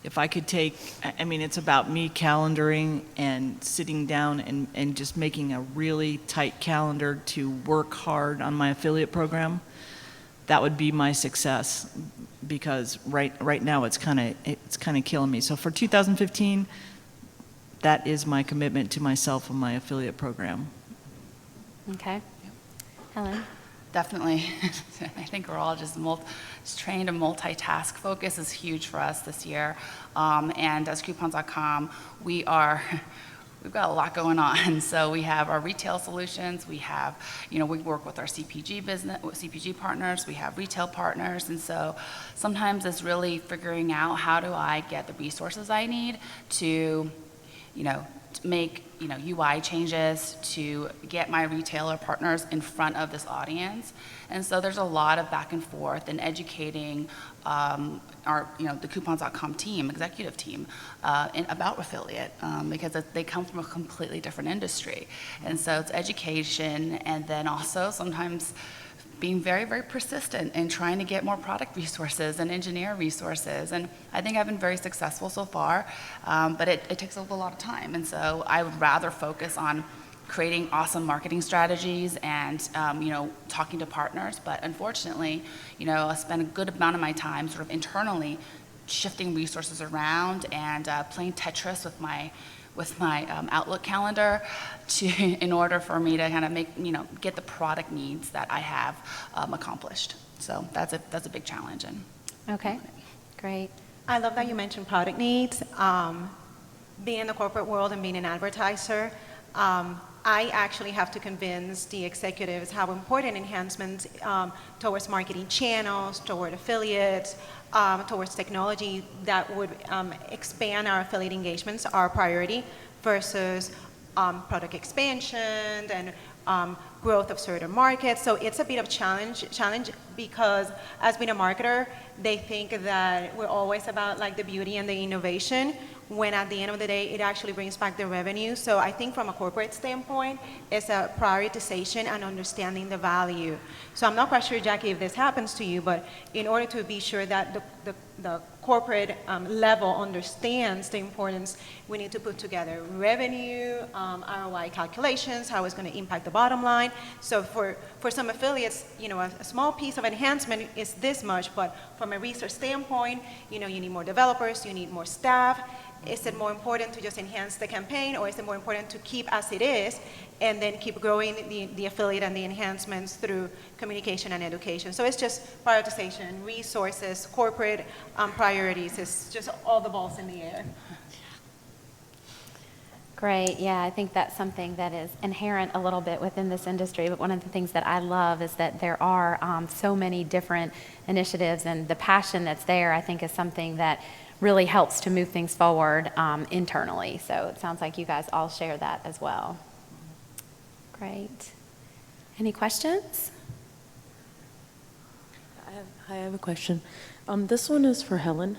If I could take, it's about me calendaring and sitting down and just making a really tight calendar to work hard on my affiliate program. That would be my success, because right now it's kind of killing me. So for 2015, that is my commitment to myself and my affiliate program. Okay. Helen? definitely, I think we're all just trained to multitask. Focus is huge for us this year. And as Coupons.com, we've got a lot going on. So we have our retail solutions. We have, we work with our CPG partners. We have retail partners. And so sometimes it's really figuring out how do I get the resources I need to, to make UI changes, to get my retailer partners in front of this audience. And so there's a lot of back and forth and educating the Coupons.com team, executive team, about affiliate, because they come from a completely different industry. And so it's education, and then also sometimes being very, very persistent in trying to get more product resources and engineer resources. And I think I've been very successful so far, but it takes a lot of time. And so I would rather focus on creating awesome marketing strategies and talking to partners. But unfortunately, I spend a good amount of my time sort of internally shifting resources around and playing Tetris with my Outlook calendar in order for me to kind of get the product needs that I have accomplished. So that's a big challenge. Okay, great. I love that you mentioned product needs. Being in the corporate world and being an advertiser, I actually have to convince the executives how important enhancements towards marketing channels, toward affiliates, towards technology that would expand our affiliate engagements are a priority versus product expansion and growth of certain markets. So it's a bit of challenge because as being a marketer, they think that we're always about like the beauty and the innovation, when at the end of the day, it actually brings back the revenue. So I think from a corporate standpoint, it's a prioritization and understanding the value. So I'm not quite sure, Jackie, if this happens to you, but in order to be sure that the corporate level understands the importance, we need to put together revenue, ROI calculations, how it's going to impact the bottom line. So for some affiliates, a small piece of enhancement is this much, but from a research standpoint, you need more developers, you need more staff. Is it more important to just enhance the campaign, or is it more important to keep as it is and then keep growing the affiliate and the enhancements through communication and education? So it's just prioritization, resources, corporate priorities. It's just all the balls in the air. Great. Yeah, I think that's something that is inherent a little bit within this industry. But one of the things that I love is that there are so many different initiatives, and the passion that's there, I think, is something that really helps to move things forward internally. So it sounds like you guys all share that as well. Great. Any questions? I have a question. This one is for Helen.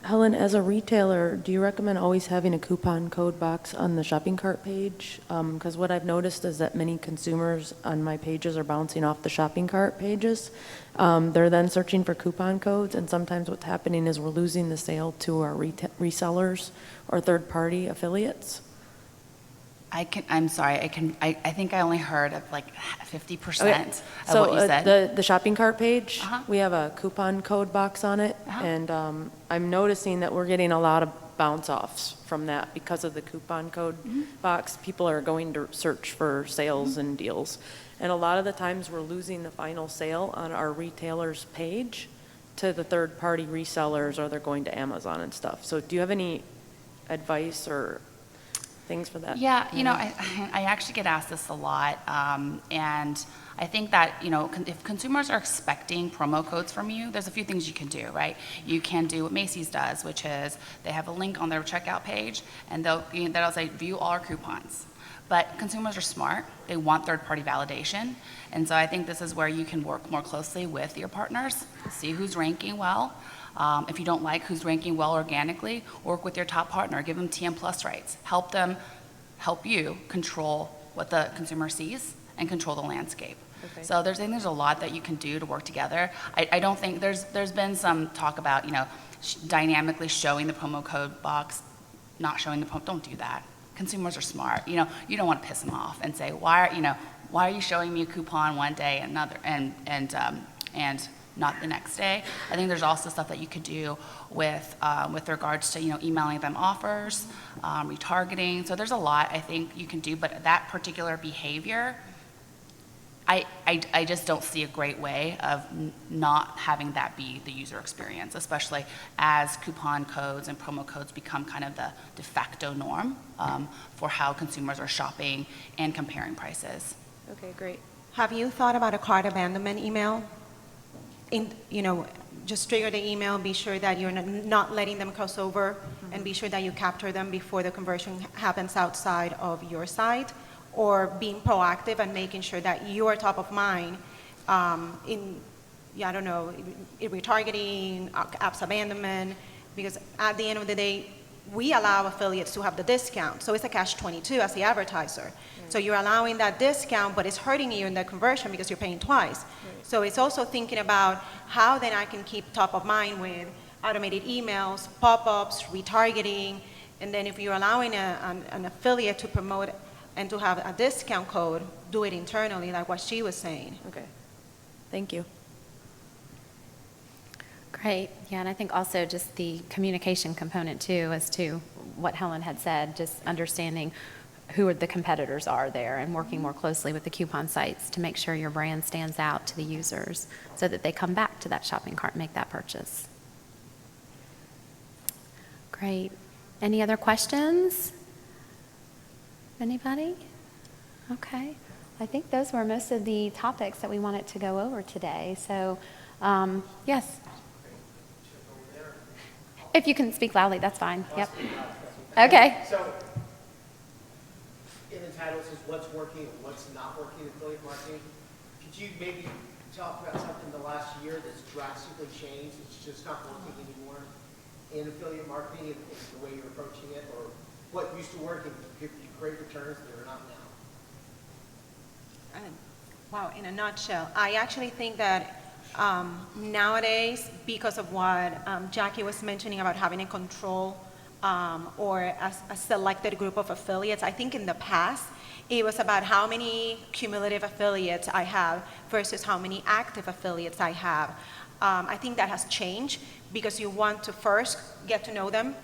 Helen, as a retailer, do you recommend always having a coupon code box on the shopping cart page? Because what I've noticed is that many consumers on my pages are bouncing off the shopping cart pages. They're then searching for coupon codes, and sometimes what's happening is we're losing the sale to our resellers or third-party affiliates. I'm sorry, I think I only heard of like 50% of what you said. The shopping cart page, we have a coupon code box on it, and I'm noticing that we're getting a lot of bounce-offs from that because of the coupon code box. People are going to search for sales and deals, and a lot of the times we're losing the final sale on our retailer's page to the third-party resellers, or they're going to Amazon and stuff. So do you have any advice or things for that? Yeah, I actually get asked this a lot, and I think that, if consumers are expecting promo codes from you, there's a few things you can do, right? You can do what Macy's does, which is they have a link on their checkout page, and that'll say, view all our coupons. But consumers are smart. They want third-party validation. And so I think this is where you can work more closely with your partners, see who's ranking well. If you don't like who's ranking well organically, work with your top partner, give them TM Plus rights, help you control what the consumer sees and control the landscape. Okay. So I think there's a lot that you can do to work together. I don't think there's been some talk about dynamically showing the promo code box, not showing the promo. Don't do that. Consumers are smart. You don't want to piss them off and say, why are you showing me a coupon one day and another and not the next day. I think there's also stuff that you could do with regards to emailing them offers, retargeting. So there's a lot I think you can do, but that particular behavior I just don't see a great way of not having that be the user experience, especially as coupon codes and promo codes become kind of the de facto norm for how consumers are shopping and comparing prices. Okay, great. Have you thought about a cart abandonment email? Just trigger the email, be sure that you're not letting them cross over, and be sure that you capture them before the conversion happens outside of your site, or being proactive and making sure that you are top of mind in retargeting, apps abandonment, because at the end of the day, we allow affiliates to have the discount. So it's a catch-22 as the advertiser. Right. So you're allowing that discount, but it's hurting you in the conversion because you're paying twice. Right. So it's also thinking about how then I can keep top of mind with automated emails, pop-ups, retargeting, and then if you're allowing an affiliate to promote and to have a discount code, do it internally, like what she was saying. Okay. Thank you. Great. Yeah, and I think also just the communication component too, as to what Helen had said, just understanding who the competitors are there and working more closely with the coupon sites to make sure your brand stands out to the users so that they come back to that shopping cart and make that purchase. Great. Any other questions? Anybody? Okay. I think those were most of the topics that we wanted to go over today. So, yes. If you can speak loudly, that's fine. Yep. Okay. So, in the title it says what's working and what's not working in affiliate marketing. Could you maybe talk about something in the last year that's drastically changed? It's just not working anymore in affiliate marketing and the way you're approaching it, or what used to work and give you great returns that are not now? Wow, in a nutshell, I actually think that nowadays, because of what Jackie was mentioning about having a control or a selected group of affiliates, I think in the past, it was about how many cumulative affiliates I have versus how many active affiliates I have. I think that has changed because you want to first get to know them,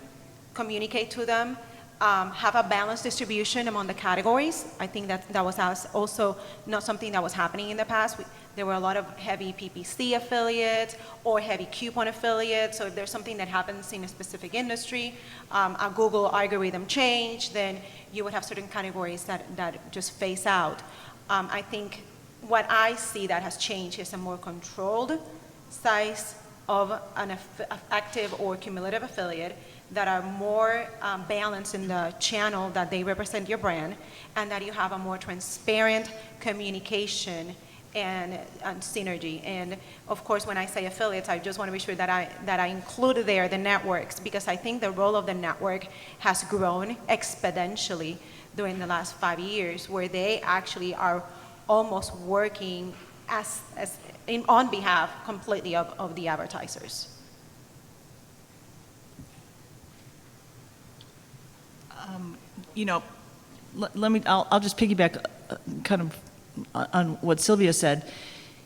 communicate to them, have a balanced distribution among the categories. I think that was also not something that was happening in the past. There were a lot of heavy PPC affiliates or heavy coupon affiliates. So if there's something that happens in a specific industry, a Google algorithm change, then you would have certain categories that just phase out. I think what I see that has changed is a more controlled size of an active or cumulative affiliate that are more balanced in the channel that they represent your brand, and that you have a more transparent communication and synergy. And of course, when I say affiliates, I just want to be sure that I include there the networks, because I think the role of the network has grown exponentially during the last 5 years, where they actually are almost working on behalf completely of the advertisers. I'll just piggyback kind of on what Sylvia said.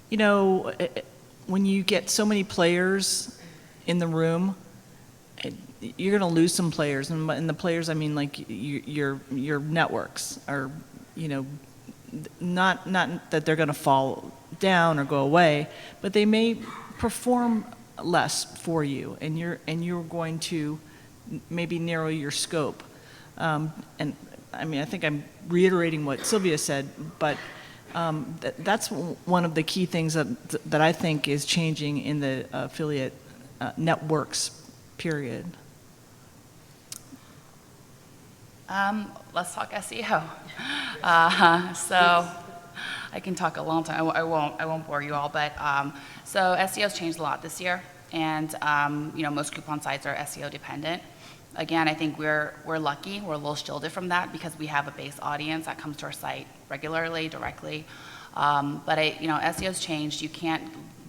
When you get so many players in the room, you're going to lose some players. And the players, I mean, like your networks are, not that they're going to fall down or go away, but they may perform less for you, and you're going to maybe narrow your scope. And I mean, I think I'm reiterating what Sylvia said, but that's one of the key things that I think is changing in the affiliate networks, period. Let's talk SEO. So I can talk a long time. I won't bore you all, but so SEO's changed a lot this year, and most coupon sites are SEO dependent. Again, I think we're lucky. We're a little shielded from that because we have a base audience that comes to our site regularly, directly. But SEO's changed. You can't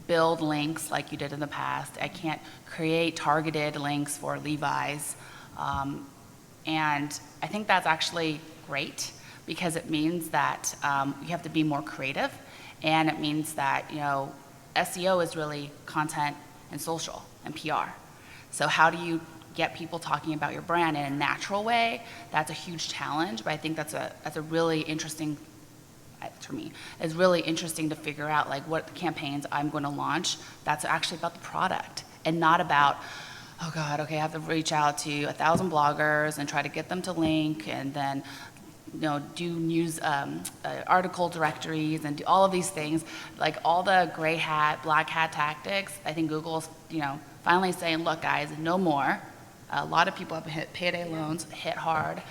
build links like you did in the past. I can't create targeted links for Levi's. And I think that's actually great because it means that you have to be more creative, and it means that SEO is really content and social and PR. So how do you get people talking about your brand in a natural way? That's a huge challenge, but I think that's a really interesting for me, is really interesting to figure out like what campaigns I'm going to launch that's actually about the product and not about, oh God, okay, I have to reach out to 1,000 bloggers and try to get them to link and then, do news article directories and do all of these things, like all the gray hat, black hat tactics. I think Google's, finally saying, look guys, no more. A lot of people have hit payday loans, hit hard.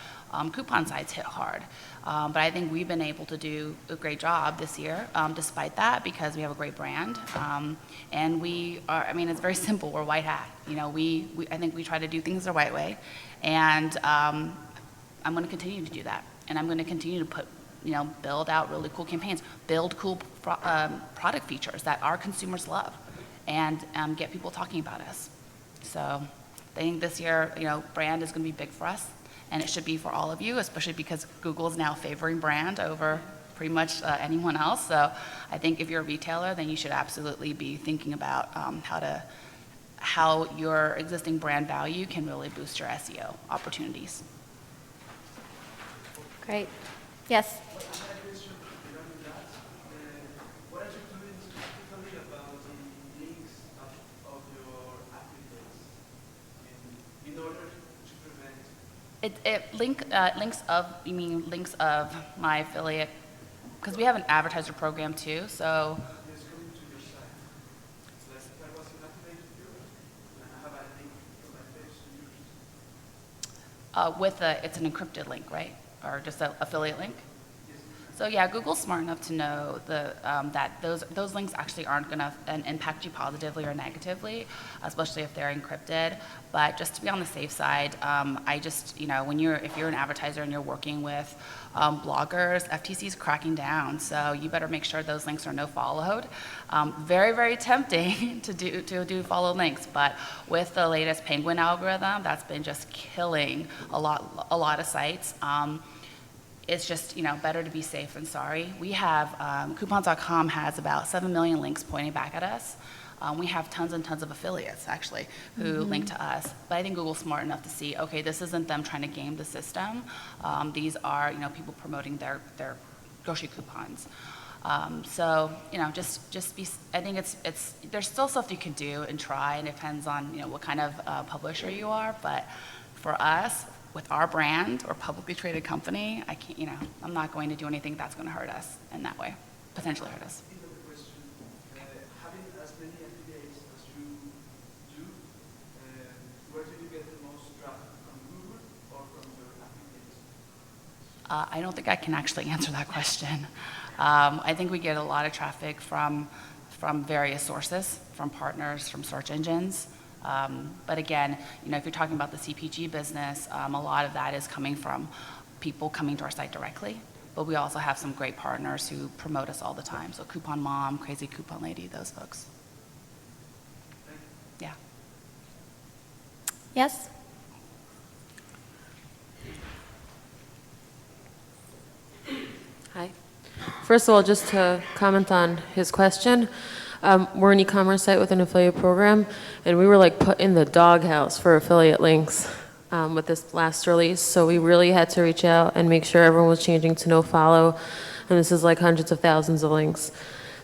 Coupon sites hit hard. But I think we've been able to do a great job this year, despite that, because we have a great brand. And we are, it's very simple. We're white hat. I think we try to do things the right way. And I'm going to continue to do that. And I'm going to continue to put, build out really cool campaigns, build cool product features that our consumers love, and get people talking about us. So I think this year, brand is going to be big for us. And it should be for all of you, especially because Google is now favoring brand over pretty much anyone else. So I think if you're a retailer, then you should absolutely be thinking about how your existing brand value can really boost your SEO opportunities. Great. Yes? What are you doing specifically about the links of your affiliates in order to prevent? Links of my affiliate, because we have an advertiser program too, so. It's coming to your site. So let's say I was an affiliate of yours, and I have a link from my page to yours. It's an encrypted link, right? Or just an affiliate link? So yeah, Google's smart enough to know that those links actually aren't going to impact you positively or negatively, especially if they're encrypted. But just to be on the safe side, I just, if you're an advertiser and you're working with bloggers, FTC's cracking down. So you better make sure those links are no followed. Very, very tempting to do follow links, but with the latest Penguin algorithm, that's been just killing a lot of sites. It's just, better to be safe than sorry. We have, Coupons.com has about 7 million links pointing back at us. We have tons and tons of affiliates, actually, who link to us. But I think Google's smart enough to see, okay, this isn't them trying to game the system. These are, people promoting their grocery coupons. So, just be, I think there's still stuff you can do and try, and it depends on, what kind of publisher you are. But for us, with our brand or publicly traded company, I can't, I'm not going to do anything that's going to hurt us in that way, potentially hurt us. Having as many affiliates as you do, where do you get the most traffic, from Google or from your affiliates? I don't think I can actually answer that question. I think we get a lot of traffic from various sources, from partners, from search engines. But again, if you're talking about the CPG business, a lot of that is coming from people coming to our site directly. But we also have some great partners who promote us all the time. So Coupon Mom, Crazy Coupon Lady, those folks. Yeah. Yes? Hi. First of all, just to comment on his question, we're an e-commerce site with an affiliate program, and we were like put in the doghouse for affiliate links with this last release. So we really had to reach out and make sure everyone was changing to no follow, and this is like hundreds of thousands of links.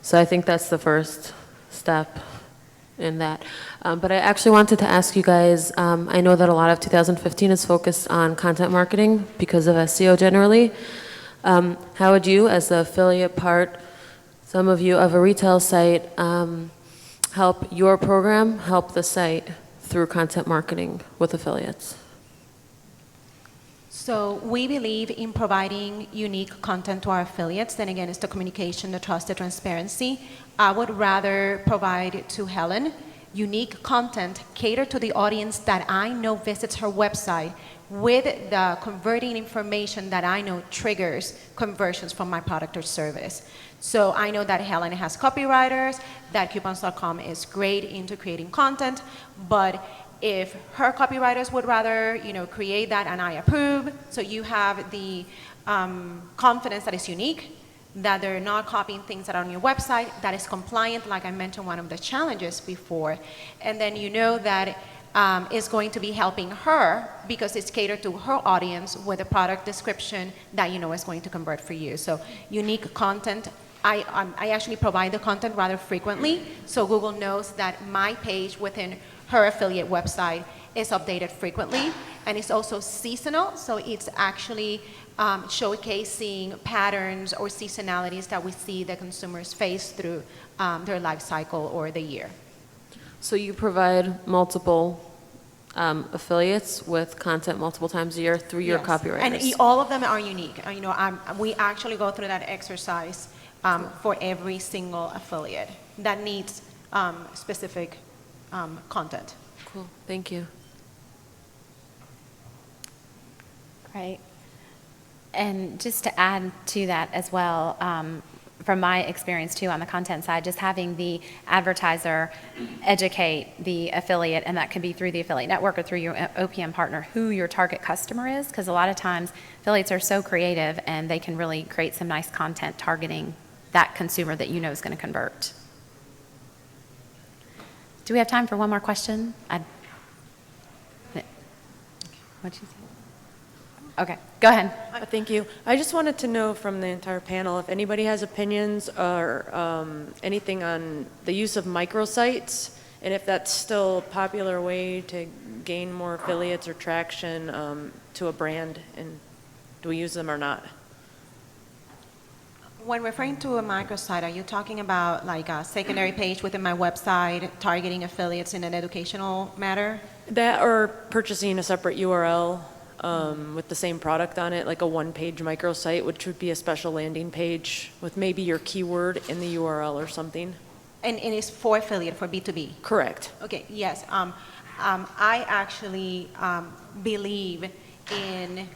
So I think that's the first step in that. But I actually wanted to ask you guys, I know that a lot of 2015 is focused on content marketing because of SEO generally. How would you, as the affiliate part, some of you of a retail site, help your program help the site through content marketing with affiliates? So we believe in providing unique content to our affiliates. Then again, it's the communication, the trust, the transparency. I would rather provide to Helen unique content catered to the audience that I know visits her website with the converting information that I know triggers conversions from my product or service. So I know that Helen has copywriters, that Coupons.com is great into creating content, but if her copywriters would rather, create that and I approve, so you have the confidence that is unique, that they're not copying things that are on your website, that is compliant, like I mentioned one of the challenges before, and then you know that is going to be helping her because it's catered to her audience with a product description that you know is going to convert for you. So unique content. I actually provide the content rather frequently, so Google knows that my page within her affiliate website is updated frequently, and it's also seasonal, so it's actually showcasing patterns or seasonalities that we see the consumers face through their life cycle or the year. So you provide multiple affiliates with content multiple times a year through your Yes. copywriters? And all of them are unique. You know, we actually go through that exercise for every single affiliate that needs specific content. Cool, thank you. Right. And just to add to that as well, from my experience too on the content side, just having the advertiser educate the affiliate, and that could be through the affiliate network or through your OPM partner, who your target customer is, because a lot of times affiliates are so creative and they can really create some nice content targeting that consumer that you know is going to convert. Do we have time for one more question? What'd you say? Okay, go ahead. Thank you. I just wanted to know from the entire panel if anybody has opinions or anything on the use of microsites, and if that's still a popular way to gain more affiliates or traction to a brand, and do we use them or not? When referring to a microsite, are you talking about like a secondary page within my website targeting affiliates in an educational matter? That or purchasing a separate URL with the same product on it, like a one-page microsite, which would be a special landing page with maybe your keyword in the URL or something. And it's for affiliate, for B2B? Correct. Okay, yes. I actually believe in,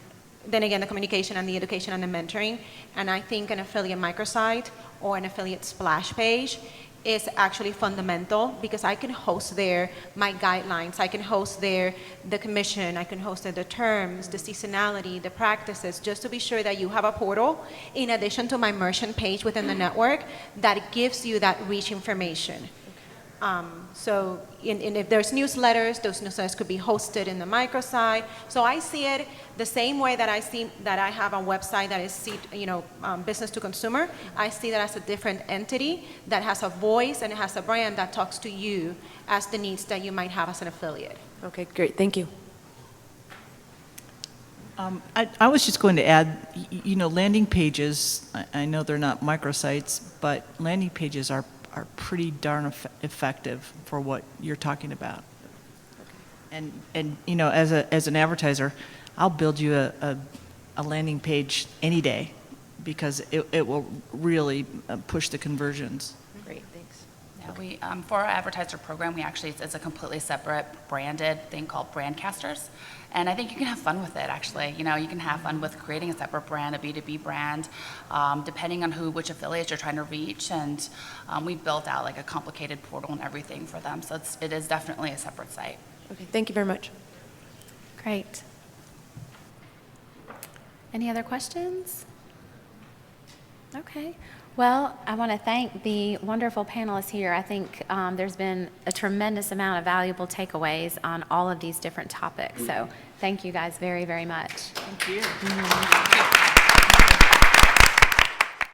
then again, the communication and the education and the mentoring. And I think an affiliate microsite or an affiliate splash page is actually fundamental, because I can host there my guidelines, I can host there the commission, I can host there the terms, the seasonality, the practices, just to be sure that you have a portal in addition to my merchant page within the network that gives you that rich information. So if there's newsletters, those newsletters could be hosted in the microsite. So I see it the same way that I see that I have a website that is, business to consumer. I see that as a different entity that has a voice and it has a brand that talks to you as the needs that you might have as an affiliate. Okay, great. Thank you. I was just going to add, landing pages, I know they're not microsites, but landing pages are pretty darn effective for what you're talking about. Okay. And as an advertiser, I'll build you a landing page any day, because it will really push the conversions. Great, thanks. Yeah, we for our advertiser program, it's a completely separate branded thing called Brandcasters. And I think you can have fun with it, actually. You can have fun with creating a separate brand, a B2B brand, depending on which affiliates you're trying to reach. And we built out like a complicated portal and everything for them. So it is definitely a separate site. Okay, thank you very much. Great. Any other questions? Okay. Well, I want to thank the wonderful panelists here. I think there's been a tremendous amount of valuable takeaways on all of these different topics. So thank you guys very, very much. Thank you. Mm-hmm.